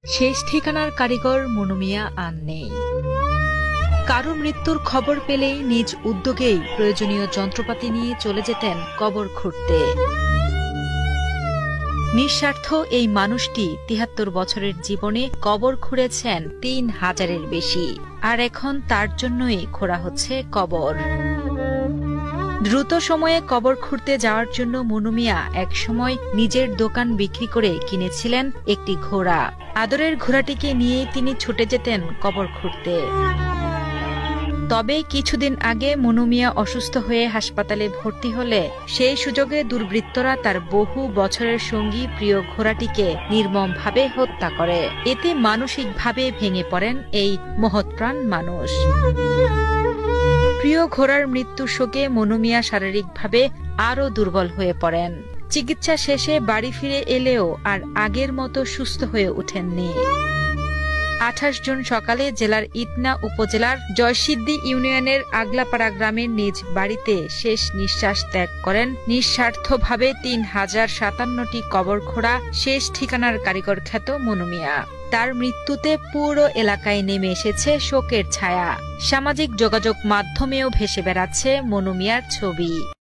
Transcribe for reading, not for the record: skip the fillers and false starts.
শেষ ঠিকানার কারিগর মনু মিয়া আর নেই। কারো মৃত্যুর খবর পেলেই নিজ উদ্যোগেই প্রয়োজনীয় যন্ত্রপাতি নিয়ে চলে যেতেন কবর খুঁড়তে। নিঃস্বার্থ এই মানুষটি ৭৩ বছরের জীবনে কবর খুঁড়েছেন ৩,০০০-এর বেশি, আর এখন তার জন্যই খোঁড়া হচ্ছে কবর। দ্রুত সময়ে কবর খুঁড়তে যাওয়ার জন্য মনু মিয়া একসময় নিজের দোকান বিক্রি করে কিনেছিলেন একটি ঘোড়া। আদরের ঘোড়াটিকে নিয়েই তিনি ছুটে যেতেন কবর খুঁড়তে। তবে কিছুদিন আগে মনু মিয়া অসুস্থ হয়ে হাসপাতালে ভর্তি হলে সেই সুযোগে দুর্বৃত্তরা তার বহু বছরের সঙ্গী প্রিয় ঘোড়াটিকে নির্মমভাবে হত্যা করে। এতে মানসিকভাবে ভেঙে পড়েন এই মহৎপ্রাণ মানুষ। প্রিয় ঘোড়ার মৃত্যু শোকে মনু মিয়া শারীরিকভাবে আরও দুর্বল হয়ে পড়েন। চিকিৎসা শেষে বাড়ি ফিরে এলেও আর আগের মতো সুস্থ হয়ে ওঠেননি। ২৮ জুন সকালে জেলার ইটনা উপজেলার জয়সিদ্ধি ইউনিয়নের আগলাপাড়া গ্রামের নিজ বাড়িতে শেষ নিঃশ্বাস ত্যাগ করেন নিঃস্বার্থভাবে ৩,০৫৭টি কবর খোঁড়া শেষ ঠিকানার কারিগর খ্যাত মনু মিয়া। তার মৃত্যুতে পুরো এলাকায় নেমে এসেছে শোকের ছায়া। সামাজিক যোগাযোগ মাধ্যমেও ভেসে বেড়াচ্ছে মনু মিয়ার ছবি।